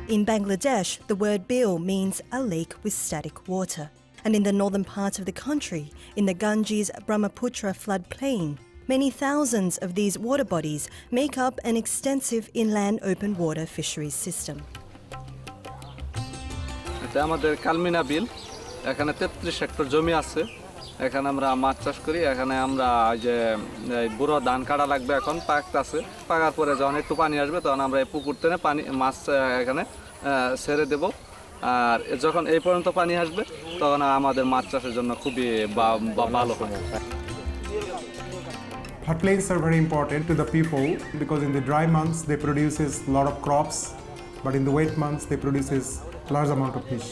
In Bangladesh, the word bil means a lake with static water. And in the northern part of the country, in the Ganges-Brahmaputra floodplain, many thousands of these water bodies make up an extensive inland open water fisheries system. এটা আমাদের কালমিনা বিল এখানে 33 hectare জমি আছে এখানে আমরা মাছ চাষ করি এখানে আমরা যে বুড়ো ধান কাটা লাগবে এখন পাকতাছে পাকার পরে যখন একটু পানি আসবে তখন আমরা এই পুকুর থেকে পানি মাছ এখানে ছেড়ে দেব আর যখন এই পর্যন্ত পানি আসবে তখন আমাদের মাছ চাষের জন্য খুবই ভালো হবে Floodplains are very important to the people because in the dry months they produces a lot of crops, but in the wet months they produces large amount of fish.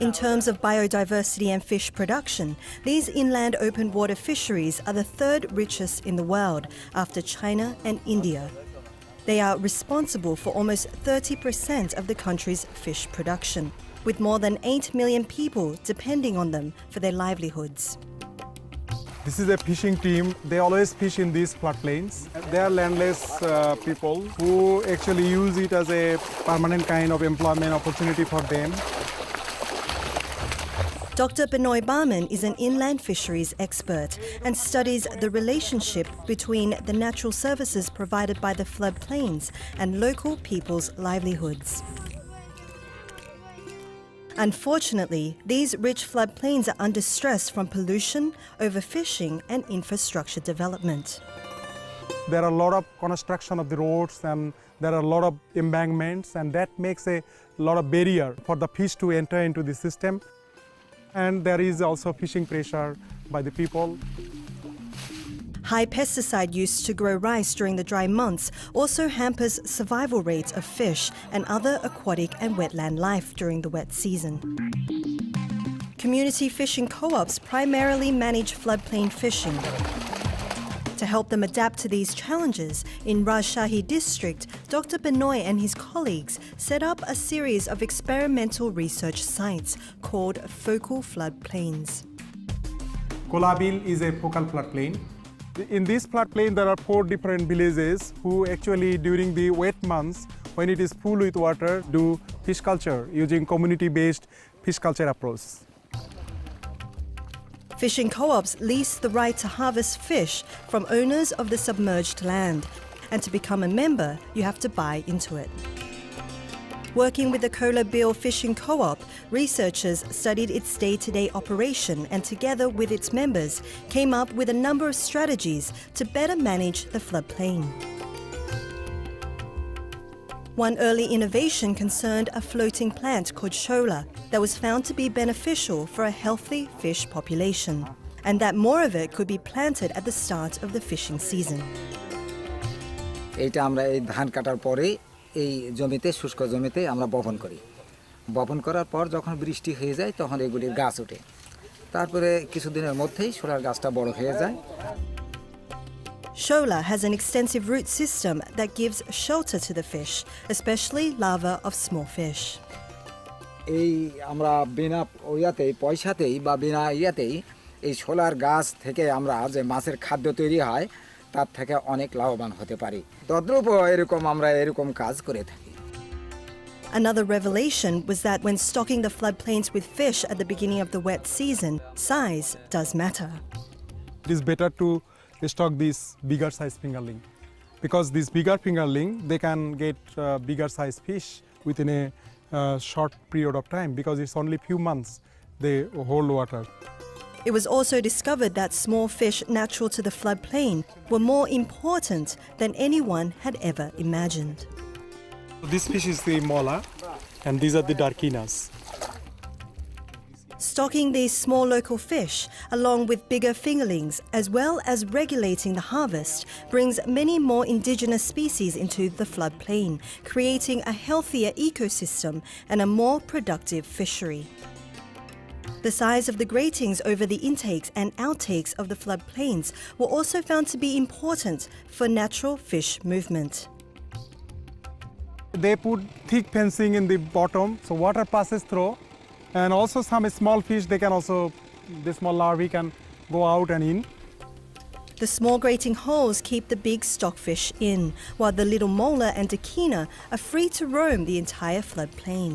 In terms of biodiversity and fish production, these inland open water fisheries are the third richest in the world after China and India. They are responsible for almost 30% of the country's fish production, with more than 8 million people depending on them for their livelihoods. This is a fishing team. They always fish in these floodplains. They are landless people who actually use it as a permanent kind of employment opportunity for them. Dr. Binoy Barman is an inland fisheries expert and studies the relationship between the natural services provided by the floodplains and local people's livelihoods. Unfortunately, these rich floodplains are under stress from pollution, overfishing and infrastructure development. There are a lot of construction of the roads and there are a lot of embankments and that makes a lot of barrier for the fish to enter into the system. And there is also fishing pressure by the people. High pesticide use to grow rice during the dry months also hampers survival rates of fish and other aquatic and wetland life during the wet season. Community fishing co-ops primarily manage floodplain fishing. To help them adapt to these challenges, in Rajshahi district, Dr. Binoy and his colleagues set up a series of experimental research sites called focal floodplains. Kolabil is a focal floodplain. In this floodplain, there are 4 different villages who actually during the wet months, when it is full with water, do fish culture using community-based fish culture approach. Fishing co-ops lease the right to harvest fish from owners of the submerged land, and to become a member, you have to buy into it. Working with the Kola Bill Fishing Co-op, researchers studied its day-to-day operation and together with its members came up with a number of strategies to better manage the floodplain. One early innovation concerned a floating plant called shola that was found to be beneficial for a healthy fish population, and that more of it could be planted at the start of the fishing season. এইটা আমরা এই ধান কাটার পরে এই জমিতে শুষ্ক জমিতে আমরা বপন করি বপন করার পর যখন বৃষ্টি হয়ে যায় তখন এগুলির গাছ ওঠে তারপরে কিছুদিনের মধ্যেই শোলার গাছটা বড় হয়ে যায় Shola has an extensive root system that gives shelter to the fish, especially larvae of small fish. এই আমরা বিনা ওয়াতেই পয়সাতেই বা বিনা ইয়াতেই এই শোলার গাছ থেকে আমরা যে মাছের খাদ্য তৈরি হয় তার থেকে অনেক লাভবান হতে পারি তদ্রূপ এরকম আমরা এরকম কাজ করে থাকি Another revelation was that when stocking the floodplains with fish at the beginning of the wet season, size does matter. It is better to stock this bigger size fingerling because this bigger fingerling they can get bigger size fish within a short period of time because it's only few months they hold water. It was also discovered that small fish natural to the floodplain were more important than anyone had ever imagined. This fish is the mola and these are the darkinas. Stocking these small local fish, along with bigger fingerlings, as well as regulating the harvest, brings many more indigenous species into the floodplain, creating a healthier ecosystem and a more productive fishery. The size of the gratings over the intakes and outtakes of the floodplains were also found to be important for natural fish movement. They put thick fencing in the bottom so water passes through. And also some small fish, they can also, the small larvae can go out and in. The small grating holes keep the big stockfish in, while the little molar and echina are free to roam the entire floodplain.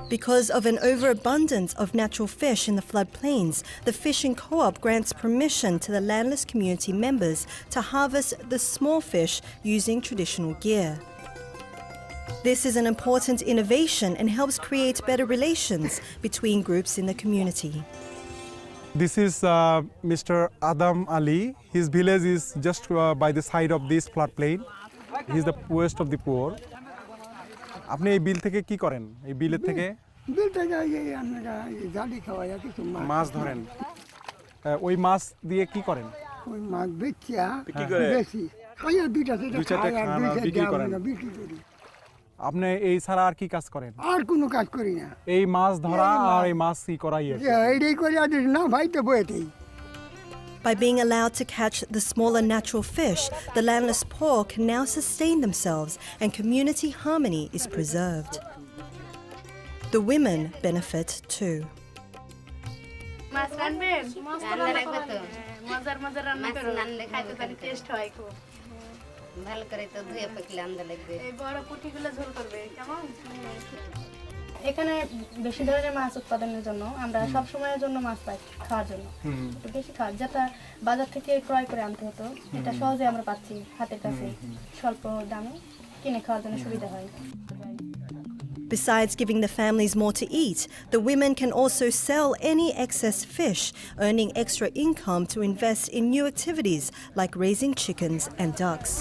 Because of an overabundance of natural fish in the floodplains, the fishing co-op grants permission to the landless community members to harvest the small fish using traditional gear. This is an important innovation and helps create better relations between groups in the community. This is Mr. Adam Ali. His village is just by the side of this floodplain. He is the poorest of the poor. আপনি এই বিল থেকে কি করেন? এই বিলের থেকে বিল থেকে এই জালি খাওয়া যায় কিছু মাছ ধরেন। ওই মাছ দিয়ে কি করেন? ওই মাছ বেচিয়া বিক্রি করে বেশি খাইয়া দুইটা বিক্রি করেন। বিক্রি করি। আপনি এই ছাড়া আর কি কাজ করেন? আর কোনো কাজ করি না। এই মাছ ধরা আর এই মাছ কি করাই আর কি? এইটাই করি আর না ভাই তো বইতেই। By being allowed to catch the smaller natural fish, the landless poor can now sustain themselves and community harmony is preserved. The women benefit too. মাছ রান্নবেন? রান্না রাখবে তো। মজার মজার রান্না করো। রান্না খাইতে পারি টেস্ট হয় খুব। ভালো করে তো ধুয়ে পাকলে আন্দা লাগবে। এই বড় পুঁটিগুলো ঝোল করবে কেমন? এখানে বেশি ধরনের মাছ উৎপাদনের জন্য আমরা সব সময়ের জন্য মাছ পাই খাওয়ার জন্য একটু বেশি খাওয়ার যেটা বাজার থেকে ক্রয় করে আনতে হতো এটা সহজে আমরা পাচ্ছি হাতের কাছে স্বল্প দামে কিনে খাওয়ার জন্য সুবিধা হয় Besides giving the families more to eat, the women can also sell any excess fish, earning extra income to invest in new activities like raising chickens and ducks.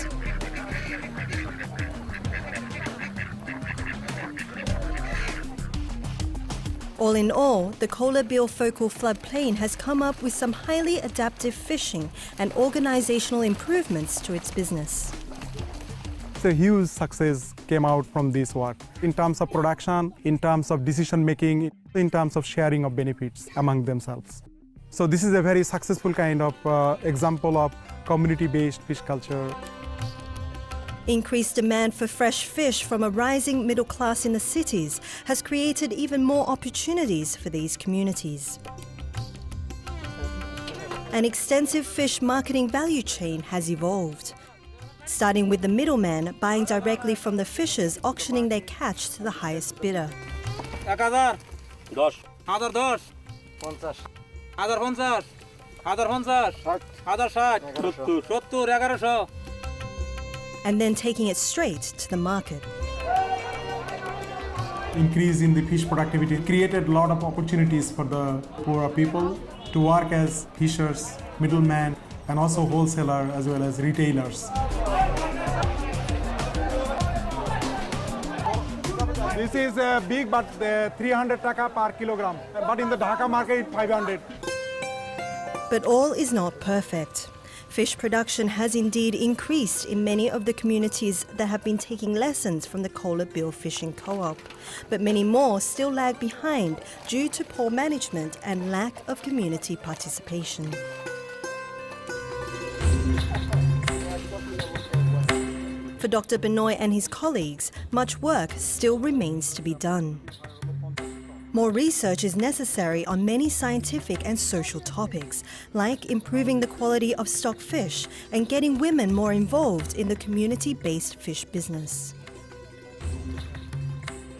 All in all, the Kola Bill focal floodplain has come up with some highly adaptive fishing and organizational improvements to its business. It's a huge success came out from this work in terms of production, in terms of decision making, in terms of sharing of benefits among themselves. So this is a very successful kind of example of community-based fish culture. Increased demand for fresh fish from a rising middle class in the cities has created even more opportunities for these communities. An extensive fish marketing value chain has evolved, starting with the middleman buying directly from the fishers auctioning their catch to the highest bidder. 1000 10 1010 50 1050 1050 1060 70 1100 and then taking it straight to the market. Increase in the fish productivity created a lot of opportunities for the poorer people to work as fishers, middlemen, and also wholesaler as well as retailers. This is big, but 300 taka per kilogram. But in the Dhaka market, it's 500. But all is not perfect. Fish production has indeed increased in many of the communities that have been taking lessons from the Kola Bill Fishing Co-op. But many more still lag behind due to poor management and lack of community participation. For Dr. Benoy and his colleagues, much work still remains to be done. More research is necessary on many scientific and social topics, like improving the quality of stock fish and getting women more involved in the community-based fish business.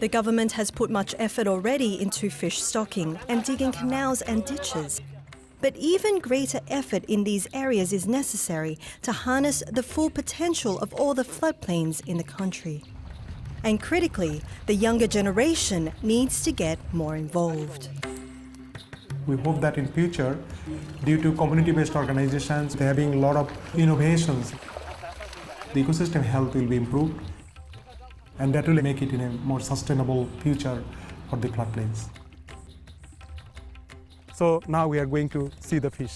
The government has put much effort already into fish stocking and digging canals and ditches. But even greater effort in these areas is necessary to harness the full potential of all the floodplains in the country. And critically, the younger generation needs to get more involved. We hope that in future, due to community-based organizations having a lot of innovations, the ecosystem health will be improved, and that will make it in a more sustainable future for the floodplains. So now we are going to see the fish.